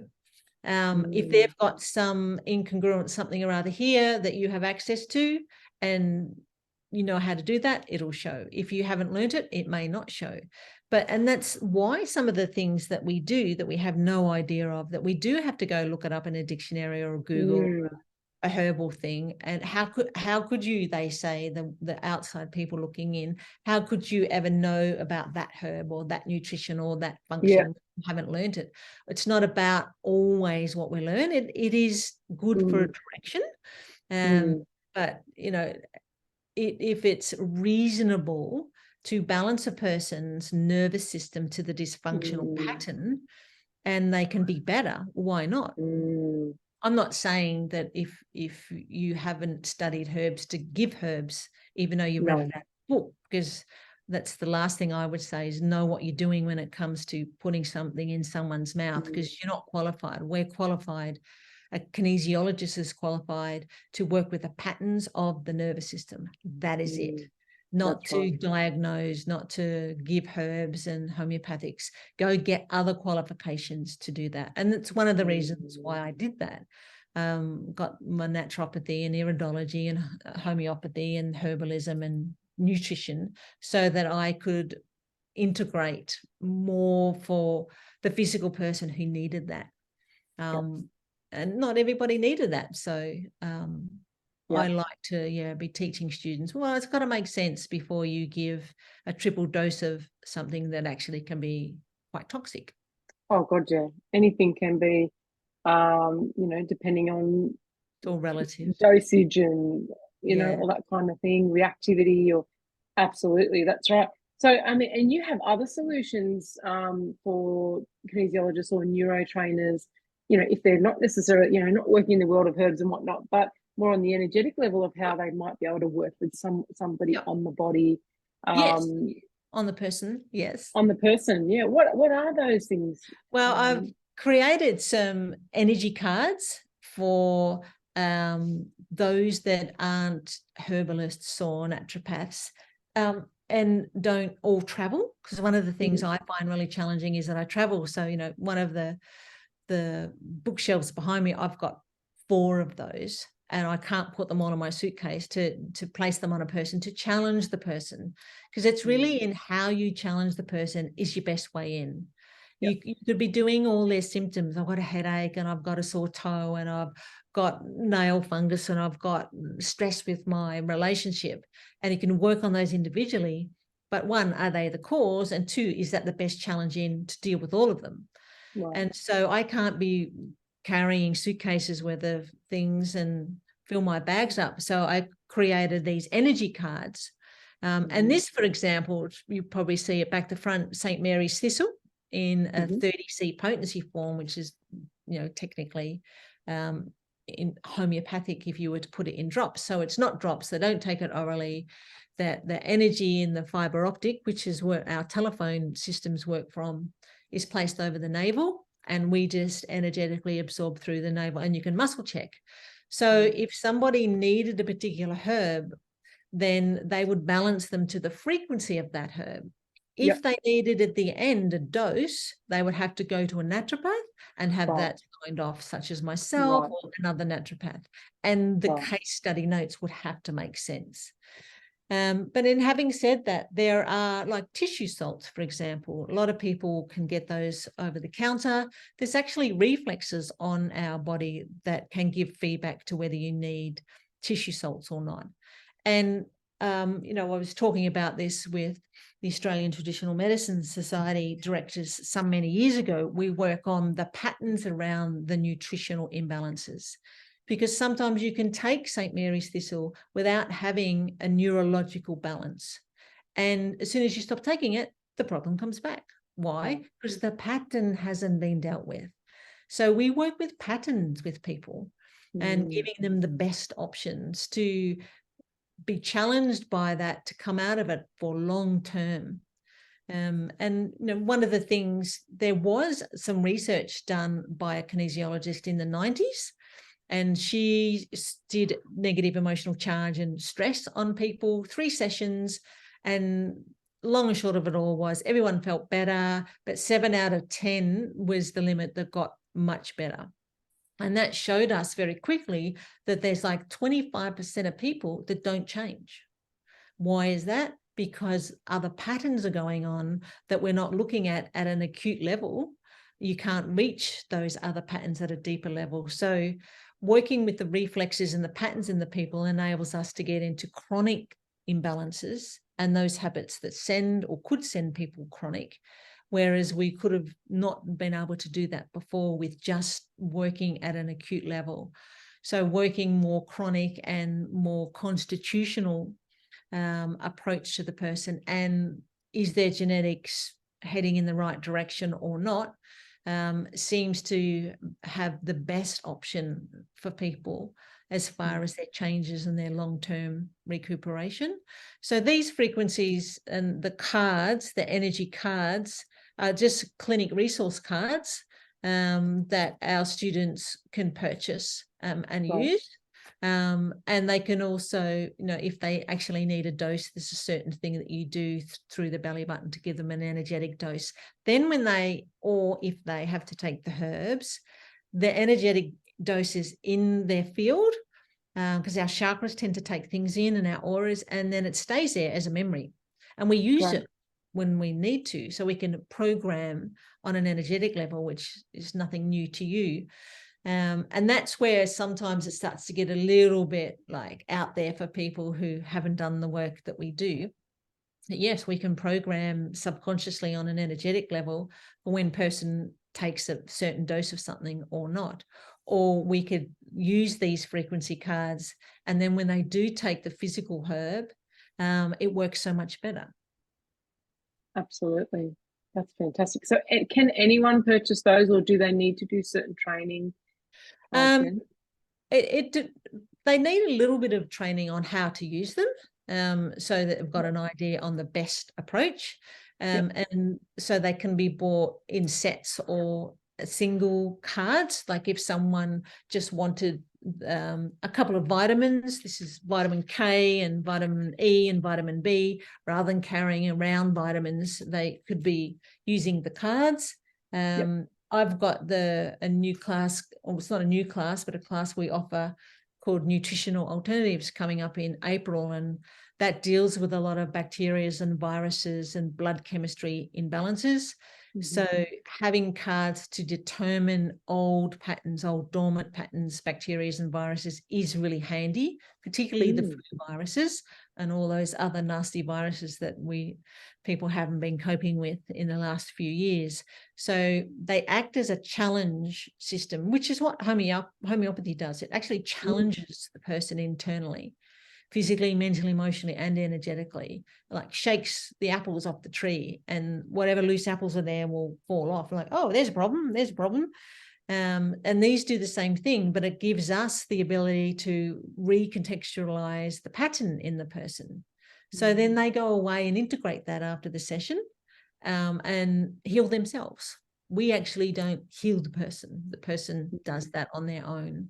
If mm. they've got some incongruent something or other here that you have access to, and you know how to do that, it'll show. If you haven't learned it, it may not show. And that's why some of the things that we do that we have no idea of, that we do have to go look it up in a dictionary or Google, Mm, a herbal thing. And how could you, they say, the outside people looking in, how could you ever know about that herb or that nutrition or that yeah. function? You haven't learned it. It's not about always what we learn. It is good for a Mm, direction, mm, but if it's reasonable to balance a person's nervous system to the dysfunctional mm, pattern, and they can be better, why not? mm. I'm not saying that if you haven't studied herbs, to give herbs, even though you read it No. out of the book, because that's the last thing I would say, is know what you're doing when it comes to putting something in someone's mouth, Mm, because you're not qualified. We're qualified. A kinesiologist is qualified to work with the patterns of the nervous system. That is it. mm. Not That's right. to diagnose, not to give herbs and homeopathics. Go get other qualifications to do that. And it's one of the reasons Mm, why I did that. Got my naturopathy and iridology and homeopathy and herbalism and nutrition, so that I could integrate more for the physical person who needed that. yep. And not everybody needed that. So I Yep. like to be teaching students, well, it's got to make sense before you give a triple dose of something that actually can be quite toxic. Oh God, yeah. Anything can be, depending on It's all relative. dosage and, Yeah. all that kind of thing, reactivity, or absolutely, that's right. So, I mean, and you have other solutions for kinesiologists or neuro trainers, if they're not necessarily, not working in the world of herbs and whatnot, but more on the energetic level of how they might be able to work with somebody Yep. on the body, Yes. um, On the person. Yes. on the person. Yeah. What are those things? Well, I've created some energy cards for those that aren't herbalists or naturopaths, and don't all travel. Because one of the things Mhm. I find really challenging is that I travel. So, one of the bookshelves behind me, I've got 4 of those, and I can't put them all in my suitcase to place them on a person, to challenge the person, because it's really in how you challenge the person is your best way in. Yep. You could be doing all their symptoms. I've got a headache, and I've got a sore toe, and I've got nail fungus, and I've got stress with my relationship, and you can work on those individually. But 1, are they the cause? And 2, is that the best challenge in to deal with all of them? Right. And so I can't be carrying suitcases worth of things and fill my bags up. So I created these energy cards. And this, for example, you probably see it back to front, St. Mary's thistle in a 30C potency form, which is, technically in homeopathic if you were to put it in drops. So it's not drops. They don't take it orally. That the energy in the fiber optic, which is where our telephone systems work from, is placed over the navel, and we just energetically absorb through the navel, and you can muscle check. So if somebody needed a particular herb, then they would balance them to the frequency of that herb. Yep. If they needed at the end a dose, they would have to go to a naturopath and have Right. that signed off, such as myself Right. or another naturopath. And the Right. case study notes would have to make sense. But in having said that, there are like tissue salts, for example. A lot of people can get those over the counter. There's actually reflexes on our body that can give feedback to whether you need tissue salts or not. And, I was talking about this with the Australian Traditional Medicine Society directors some many years ago, we work on the patterns around the nutritional imbalances. Because sometimes you can take St. Mary's thistle without having a neurological balance. And as soon as you stop taking it, the problem comes back. Why? Because the pattern hasn't been dealt with. So we work with patterns with people and giving them the best options to be challenged by that, to come out of it for long term. And one of the things, there was some research done by a kinesiologist in the 90s, and she did negative emotional charge and stress on people, 3 sessions, and long and short of it all was everyone felt better, but 7 out of 10 was the limit that got much better. And that showed us very quickly that there's like 25% of people that don't change. Why is that? Because other patterns are going on that we're not looking at an acute level. You can't reach those other patterns at a deeper level. So working with the reflexes and the patterns in the people enables us to get into chronic imbalances and those habits that send or could send people chronic, whereas we could have not been able to do that before with just working at an acute level. So working more chronic and more constitutional approach to the person, and is their genetics heading in the right direction or not, seems to have the best option for people as far as their changes and their long-term recuperation. So these frequencies and the cards, the energy cards, are just clinic resource cards that our students can purchase and use. And they can also, if they actually need a dose, there's a certain thing that you do through the belly button to give them an energetic dose. Then if they have to take the herbs, the energetic doses in their field, because our chakras tend to take things in and our auras, and then it stays there as a memory. And we use it when we need to, so we can program on an energetic level, which is nothing new to you. And that's where sometimes it starts to get a little bit like out there for people who haven't done the work that we do. Yes, we can program subconsciously on an energetic level for when person takes a certain dose of something or not. Or we could use these frequency cards, and then when they do take the physical herb, it works so much better. Absolutely. That's fantastic. So can anyone purchase those, or do they need to do certain training? They need a little bit of training on how to use them, so that they've got an idea on the best approach. And so they can be bought in sets or single cards. Like if someone just wanted a couple of vitamins, this is vitamin K and vitamin E and vitamin B, rather than carrying around vitamins, they could be using the cards. I've got a new class, or it's not a new class, but a class we offer called Nutritional Alternatives coming up in April, and that deals with a lot of bacteria and viruses and blood chemistry imbalances. So having cards to determine old patterns, old dormant patterns, bacteria and viruses is really handy, particularly the flu viruses and all those other nasty viruses that people haven't been coping with in the last few years. So they act as a challenge system, which is what homeopathy does. It actually challenges the person internally, physically, mentally, emotionally, and energetically, like shakes the apples off the tree, and whatever loose apples are there will fall off. Like, oh, there's a problem, there's a problem. And these do the same thing, but it gives us the ability to recontextualize the pattern in the person. So then they go away and integrate that after the session and heal themselves. We actually don't heal the person does that on their own.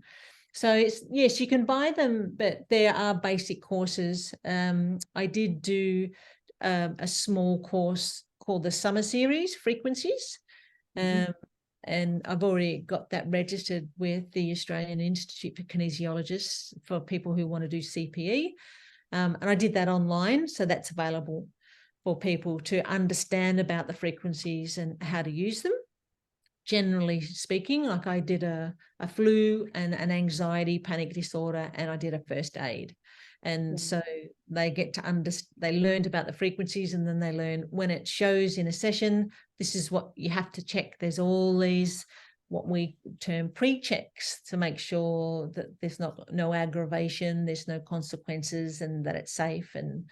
So yes, you can buy them, but there are basic courses. I did do a small course called the Summer Series Frequencies, and I've already got that registered with the Australian Institute for Kinesiologists for people who want to do CPE. And I did that online, so that's available for people to understand about the frequencies and how to use them. Generally speaking, like I did a flu and an anxiety panic disorder, and I did a first aid. And so they get to understand, they learned about the frequencies, and then they learn when it shows in a session, this is what you have to check. There's all these, what we term pre-checks, to make sure that there's no aggravation, there's no consequences, and that it's safe, and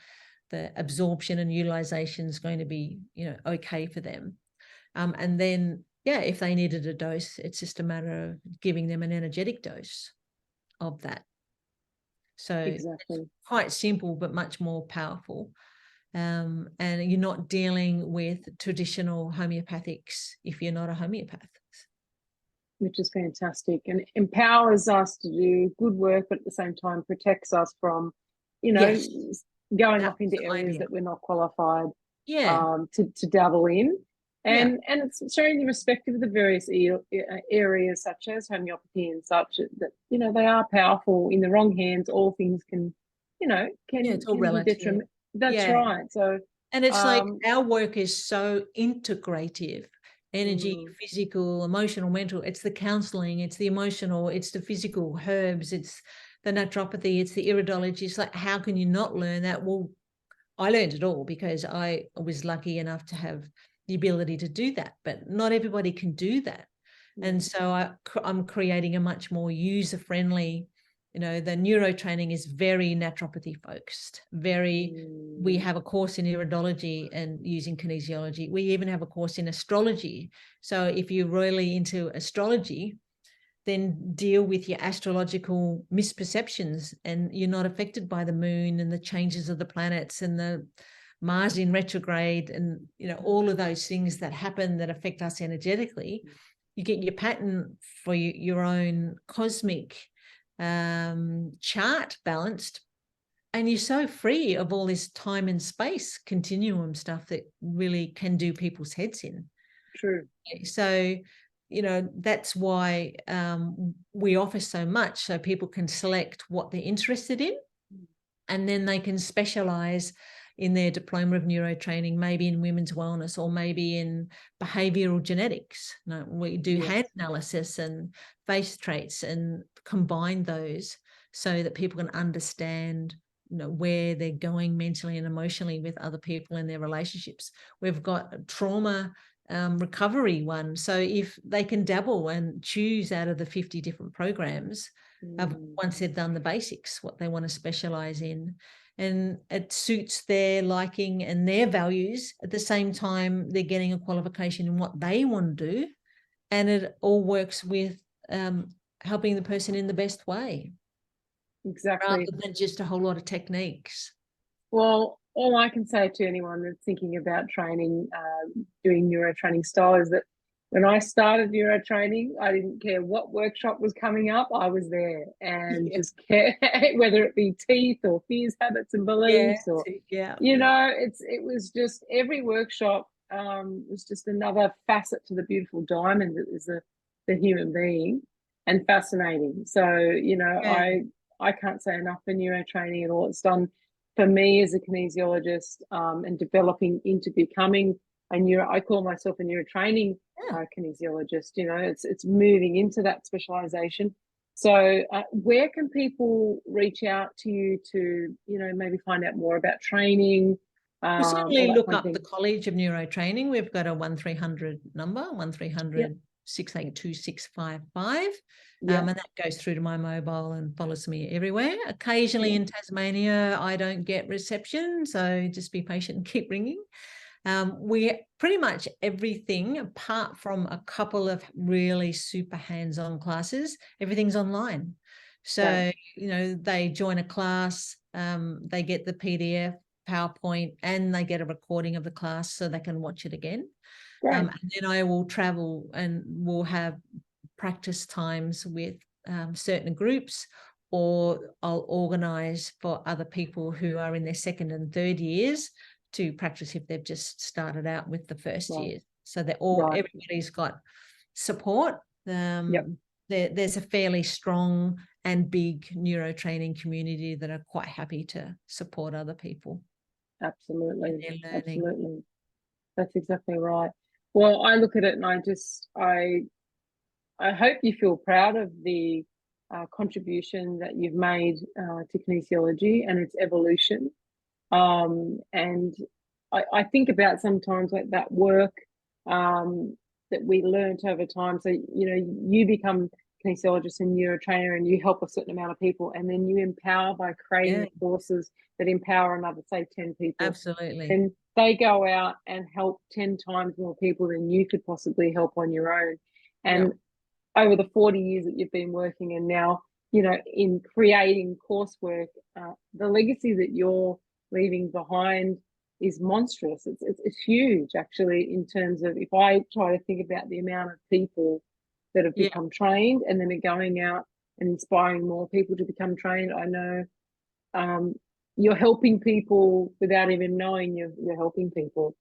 the absorption and utilization is going to be, okay for them. And then, if they needed a dose, it's just a matter of giving them an energetic dose of that. So Exactly. it's quite simple, but much more powerful. And you're not dealing with traditional homeopathics if you're not a homeopath. Which is fantastic, and empowers us to do good work, but at the same time protects us from, Yes. going That's off into the areas idea. that we're not qualified Yeah. to dabble in. And it's showing the respect of the various areas such as homeopathy and such, that they are powerful. In the wrong hands, all things can It's all be relative. detrimental. That's Yeah. right. So, and it's like our work is so integrative. Energy, physical, emotional, mental. It's the counseling, it's the emotional, it's the physical, herbs, it's the naturopathy, it's the iridology. It's like, how can you not learn that? Well, I learned it all because I was lucky enough to have the ability to do that, but not everybody can do that. And so I'm creating a much more user-friendly, the neuro training is very naturopathy focused, we have a course in iridology and using kinesiology. We even have a course in astrology. So if you're really into astrology, then deal with your astrological misperceptions, and you're not affected by the moon and the changes of the planets and the Mars in retrograde and all of those things that happen that affect us energetically. You get your pattern for your own cosmic chart balanced, and you're so free of all this time and space continuum stuff that really can do people's heads in. True. So that's why we offer so much, so people can select what they're interested in, and then they can specialize in their diploma of neurotraining, maybe in women's wellness or maybe in behavioral genetics. We do hand analysis and face traits and combine those so that people can understand where they're going mentally and emotionally with other people in their relationships. We've got trauma recovery one, so if they can dabble and choose out of the 50 different programs once they've done the basics, what they want to specialize in, and it suits their liking and their values. At the same time, they're getting a qualification in what they want to do, and it all works with helping the person in the best way. Exactly. Rather than just a whole lot of techniques. Well, all I can say to anyone that's thinking about training, doing neuro training style, is that when I started neuro training, I didn't care what workshop was coming up. I was there, and just care whether it be teeth or fears, habits, and beliefs, or it was just every workshop was just another facet to the beautiful diamond that is the human being, and fascinating. So I can't say enough for neuro training and all it's done for me as a kinesiologist, and developing into becoming I call myself a neurotraining kinesiologist. It's moving into that specialization. So where can people reach out to you to, maybe find out more about training? Well, certainly look up the College of Neuro-Training. We've got a 1300 number, 1300 682 655. And that goes through to my mobile and follows me everywhere. Occasionally in Tasmania, I don't get reception, so just be patient and keep ringing. We pretty much everything, apart from a couple of really super hands-on classes, everything's online. So, they join a class, they get the PDF, PowerPoint, and they get a recording of the class so they can watch it again. And then I will travel and we'll have practice times with certain groups, or I'll organise for other people who are in their second and third years to practice if they've just started out with the first years. So they're everybody's got support. There's a fairly strong and big neuro training community that are quite happy to support other people. Absolutely. That's exactly right. Well, I look at it and I hope you feel proud of the contribution that you've made to kinesiology and its evolution. And I think about sometimes like that work that we learnt over time. So, you know, you become kinesiologist and neuro trainer and you help a certain amount of people, and then you empower by creating courses that empower another, say, 10 people. Absolutely. And they go out and help 10 times more people than you could possibly help on your own. And over the 40 years that you've been working, and now, you know, in creating coursework, the legacy that you're leaving behind is monstrous. It's huge, actually, in terms of, if I try to think about the amount of people that have become trained and then are going out and inspiring more people to become trained. I know you're helping people without even knowing you're helping people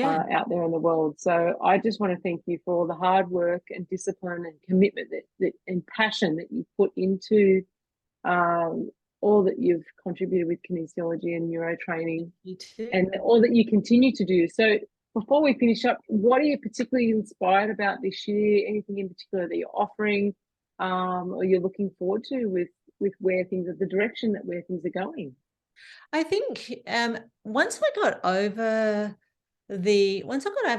out there in the world. So I just want to thank you for all the hard work and discipline and commitment that and passion that you put into all that you've contributed with kinesiology and neuro training, and all that you continue to do. So before we finish up, what are you particularly inspired about this year? Anything in particular that you're offering or you're looking forward to with where things are, the direction that where things are going? I think once I got over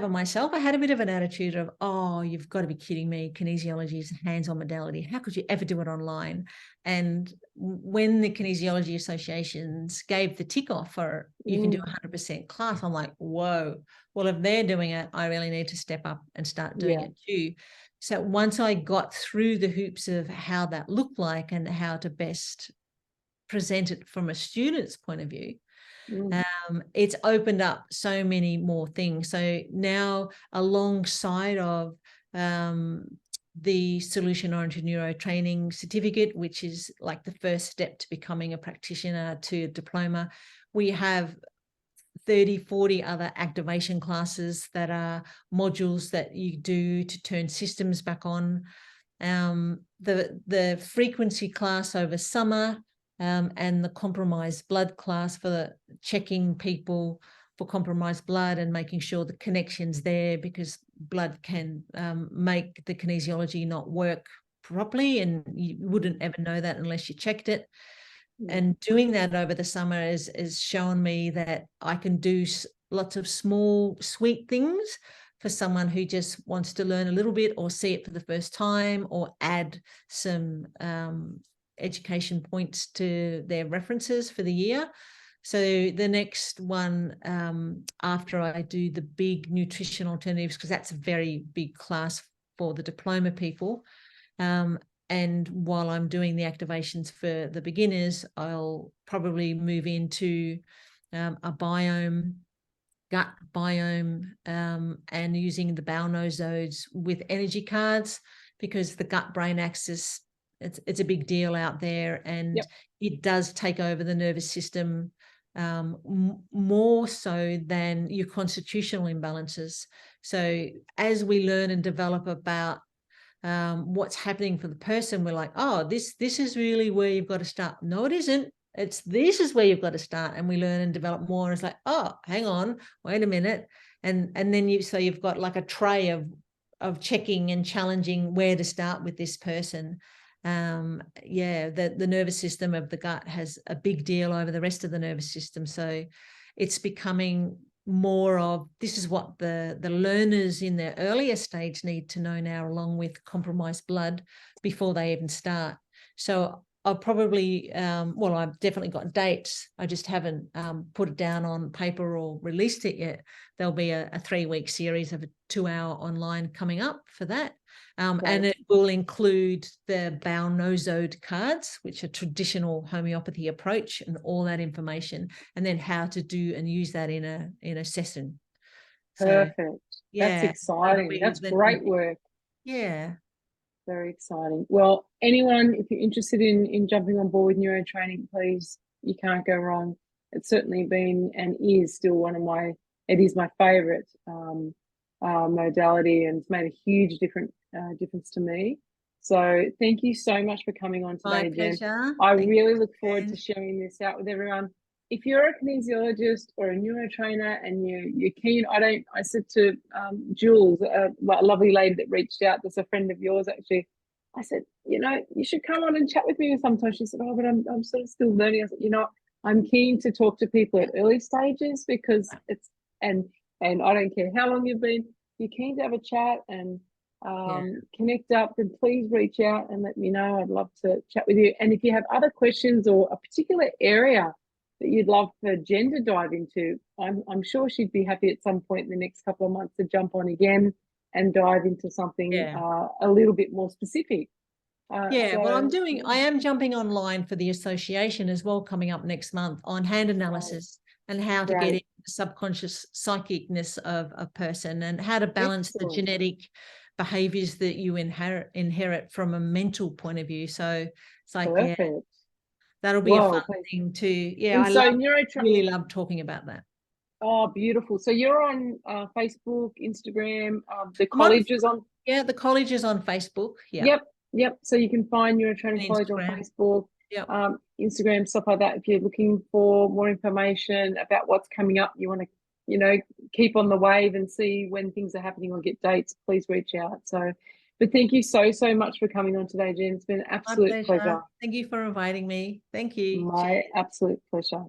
myself, I had a bit of an attitude of, oh, you've got to be kidding me. Kinesiology is a hands-on modality. How could you ever do it online? And when the kinesiology associations gave the tick off for you can do 100% class, I'm like, whoa, well, if they're doing it, I really need to step up and start doing it too. So once I got through the hoops of how that looked like and how to best present it from a student's point of view, it's opened up so many more things. So now, alongside of the solution-oriented neuro-training certificate, which is like the first step to becoming a practitioner to a diploma, we have 30, 40 other activation classes that are modules that you do to turn systems back on. The frequency class over summer, and the compromised blood class for the checking people for compromised blood and making sure the connection's there, because blood can make the kinesiology not work properly, and you wouldn't ever know that unless you checked it. And doing that over the summer has shown me that I can do lots of small, sweet things for someone who just wants to learn a little bit or see it for the first time, or add some education points to their references for the year. So the next one, after I do the big nutrition alternatives, because that's a very big class for the diploma people, and while I'm doing the activations for the beginners, I'll probably move into a biome, gut biome, and using the bowel nosodes with energy cards, because the gut-brain axis, it's a big deal out there, and it does take over the nervous system more so than your constitutional imbalances. So as we learn and develop about what's happening for the person, we're like, oh, this is really where you've got to start. No, it isn't. This is where you've got to start. And we learn and develop more. And it's like, oh, hang on, wait a minute. And then you've got like a tray of checking and challenging where to start with this person. The nervous system of the gut has a big deal over the rest of the nervous system. So it's becoming more of, this is what the learners in their earlier stage need to know now, along with compromised blood, before they even start. So I'll probably, I've definitely got dates. I just haven't put it down on paper or released it yet. There'll be a 3-week series of a 2-hour online coming up for that. And it will include the bowel nosode cards, which are traditional homeopathy approach, and all that information, and then how to do and use that in a session. Perfect. So, that's exciting. That's great work. Yeah. Very exciting. Well, anyone, if you're interested in jumping on board with neuro training, please, you can't go wrong. It's certainly been and is still it is my favorite modality, and it's made a huge difference to me. So thank you so much for coming on today, My pleasure. Jen. I really look forward to sharing this out with everyone. If you're a kinesiologist or a neuro trainer and you're keen, I said to Jules, a lovely lady that reached out, that's a friend of yours actually, I said, you should come on and chat with me sometimes. She said, oh, but I'm sort of still learning. I said, I'm keen to talk to people at early stages because it's, and I don't care how long you've been, you're keen to have a chat and connect up, then please reach out and let me know. I'd love to chat with you. And if you have other questions or a particular area that you'd love for Jen to dive into, I'm sure she'd be happy at some point in the next couple of months to jump on again and dive into something a little bit more specific. Well, I am jumping online for the association as well, coming up next month on hand analysis and how to get into the subconscious psychicness of a person and how to balance the genetic behaviors that you inherit from a mental point of view. So it's like, that'll be a fun thing too. Yeah, really love talking about that. Oh, beautiful. So you're on Facebook, Instagram, the college is on? Yeah, the college is on Facebook. Yeah. Yep. So you can find Neuro Training College on Facebook, Instagram, stuff like that. If you're looking for more information about what's coming up, you want to, keep on the wave and see when things are happening or get dates, please reach out. So, but thank you so much for coming on today, Jen. It's been an absolute pleasure. Thank you for inviting me. Thank you. My absolute pleasure.